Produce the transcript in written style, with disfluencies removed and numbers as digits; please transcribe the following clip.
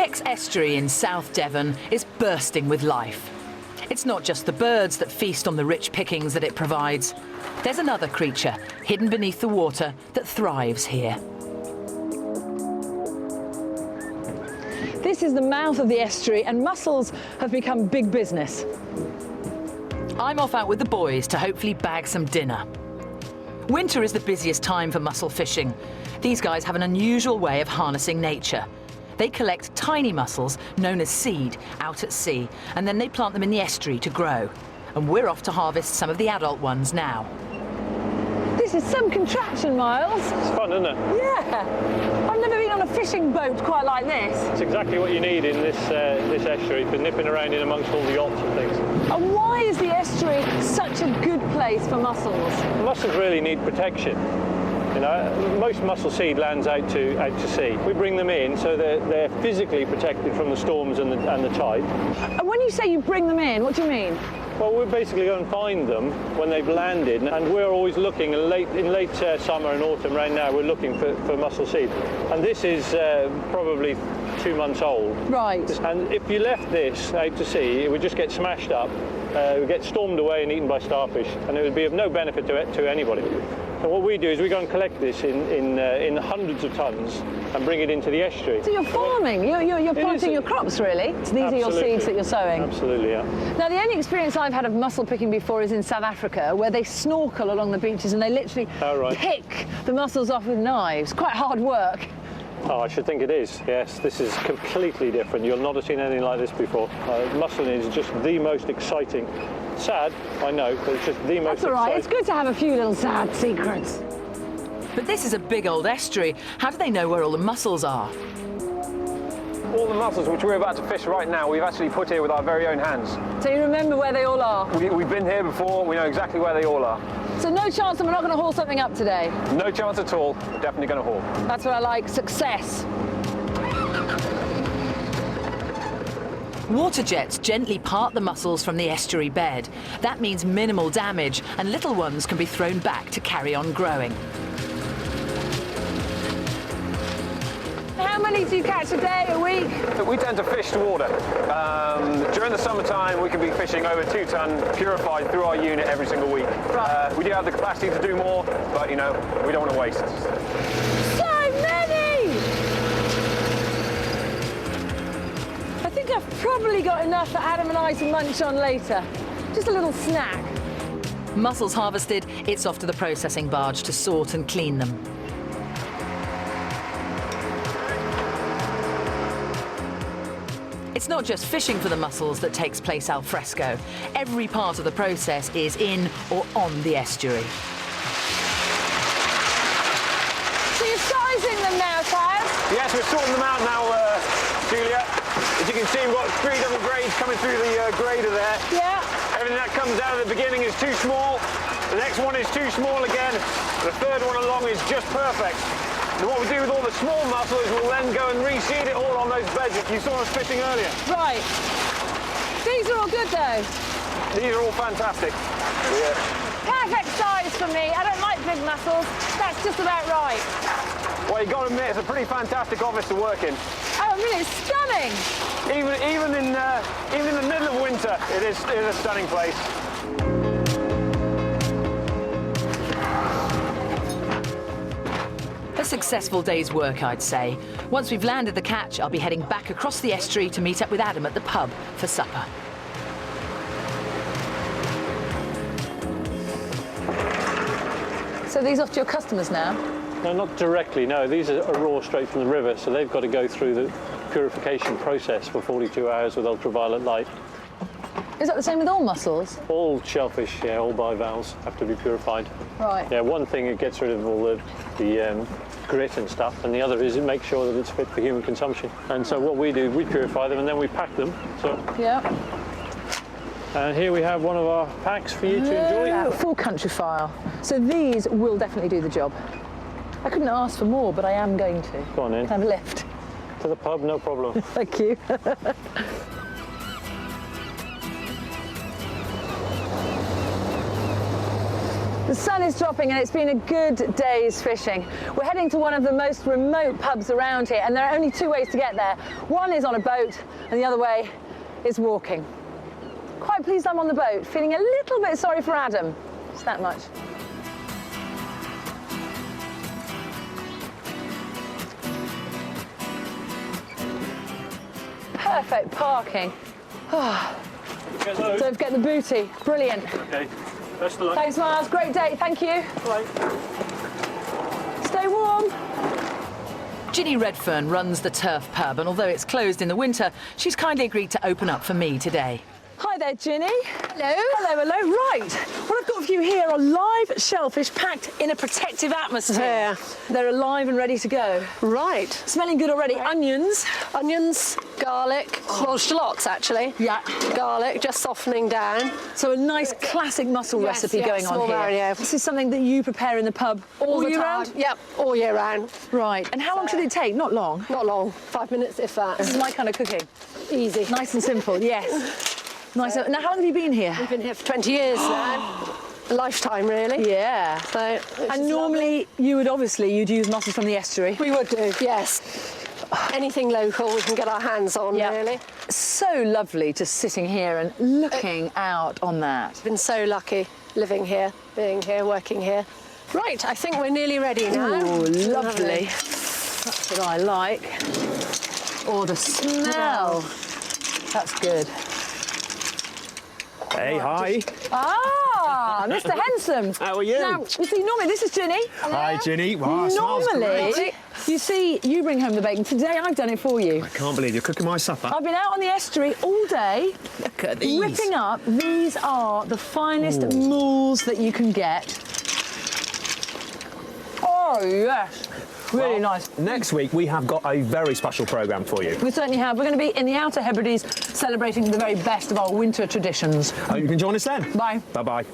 Exe estuary in South Devon is bursting with life. It's not just the birds that feast on the rich pickings that it provides. There's another creature hidden beneath the water that thrives here. This is the mouth of the estuary, and mussels have become big business. I'm off out with the boys to hopefully bag some dinner. Winter is the busiest time for mussel fishing. These guys have an unusual way of harnessing nature. They collect tiny mussels, known as seed, out at sea, and then they plant them in the estuary to grow. And we're off to harvest some of the adult ones now. This is some contraption, Miles. It's fun, isn't it? Yeah. I've never been on a fishing boat quite like this. It's exactly what you need in this estuary for nipping around in amongst all the yachts and things. And why is the estuary such a good place for mussels? Mussels really need protection. You know, most mussel seed lands out to sea. We bring them in so they're physically protected from the storms and the tide. And when you say you bring them in, what do you mean? Well, we're basically going to find them when they've landed, and we're always looking in late summer and autumn. Right now, we're looking for mussel seed, and this is probably 2 months old. Right. And if you left this out to sea, it would just get smashed up, it would get stormed away and eaten by starfish, and it would be of no benefit to anybody. So what we do is we go and collect this in hundreds of tons and bring it into the estuary. So you're farming, you're planting your crops, really? So these are your seeds that you're sowing? Absolutely, yeah. Now, the only experience I've had of mussel picking before is in South Africa, where they snorkel along the beaches and they literally pick the mussels off with knives. Quite hard work. Oh, I should think it is, yes. This is completely different. You'll not have seen anything like this before. Musseling is just the most exciting. Sad, I know, but it's just the most exciting. That's all right. It's good to have a few little sad secrets. But this is a big old estuary. How do they know where all the mussels are? All the mussels which we're about to fish right now, we've actually put here with our very own hands. So you remember where they all are? We've been here before, we know exactly where they all are. So no chance that we're not going to haul something up today? No chance at all, we're definitely going to haul. That's what I like, success. Water jets gently part the mussels from the estuary bed. That means minimal damage, and little ones can be thrown back to carry on growing. How many do you catch a day, a week? We tend to fish to order. During the summertime, we can be fishing over 2 ton purified through our unit every single week. Right. We do have the capacity to do more, but you know, we don't want to waste. So many! I think I've probably got enough for Adam and I to munch on later. Just a little snack. Mussels harvested, it's off to the processing barge to sort and clean them. It's not just fishing for the mussels that takes place al fresco. Every part of the process is in or on the estuary. So you're sizing them now, Taz? Yes, we're sorting them out now, Julia. As you can see, we've got 3 double grades coming through the grader there. Yeah. Everything that comes out at the beginning is too small. The next one is too small again. The third one along is just perfect. And what we do with all the small mussel is we'll then go and reseed it all on those beds that you saw us fishing earlier. Right. These are all good, though. These are all fantastic. Yeah. Perfect size for me. I don't like big mussels. That's just about right. Well, you've got to admit, it's a pretty fantastic office to work in. Oh, I mean, it's stunning. Even in the middle of winter, it is a stunning place. A successful day's work, I'd say. Once we've landed the catch, I'll be heading back across the estuary to meet up with Adam at the pub for supper. So these off to your customers now? No, not directly, no. These are raw straight from the river, so they've got to go through the purification process for 42 hours with ultraviolet light. Is that the same with all mussels? All shellfish, yeah, all bivalves have to be purified. Right. Yeah, one thing, it gets rid of all the grit and stuff, and the other is it makes sure that it's fit for human consumption. And so what we do, we purify them and then we pack them. So. Yeah. And here we have one of our packs for you to enjoy. Full Countryfile. So these will definitely do the job. I couldn't ask for more, but I am going to. Go on in. Have a lift. To the pub, no problem. Thank you. The sun is dropping and it's been a good day's fishing. We're heading to one of the most remote pubs around here, and there are only two ways to get there. One is on a boat and the other way is walking. Quite pleased I'm on the boat, feeling a little bit sorry for Adam. Just that much. Perfect parking. Don't forget the booty. Brilliant. Okay. Best of luck. Thanks, Miles. Great day. Thank you. Bye. Stay warm. Ginny Redfern runs the Turf pub, and although it's closed in the winter, she's kindly agreed to open up for me today. Hi there, Ginny. Hello. Hello, hello. Right. What I've got for you here are live shellfish packed in a protective atmosphere. Yeah. They're alive and ready to go. Right. Smelling good already. Onions. Onions, garlic, well, shallots actually. Yeah. Garlic, just softening down. So a nice classic mussel Yes, recipe yeah, going on small here. marinade. This is something that you prepare in the pub all the year time. round? Yep, all year round. Right. And how long should it take? Not long. Not long, 5 minutes if that. This is my kind of cooking. Easy. Nice and simple, yes. Nice. Now, how long have you been here? We've been here for 20 years now. A lifetime, really. Yeah. So, And normally you'd use mussels from the estuary. we would do, yes. Anything local we can get our hands on, Yeah. really. So lovely just sitting here and looking out on that. Been so lucky living here, being here, working here. Right, I think we're nearly ready now. Oh, lovely. That's what I like. Oh, the smell. That's good. Hey, hi. Ah, Mr. Henson. How are you? Now, you see, normally, this is Ginny. Hi, Ginny. Wow, smells Normally, great. you see, you bring home the bacon. Today, I've done it for you. I can't believe you're cooking my supper. I've been out on the estuary all day, Look at these. ripping up. These are the finest mulls that you can get. Oh, yes. Really nice. Next week, we have got a very special programme for you. We certainly have. We're going to be in the Outer Hebrides celebrating the very best of our winter traditions. Hope you can join us then. Bye. Bye-bye.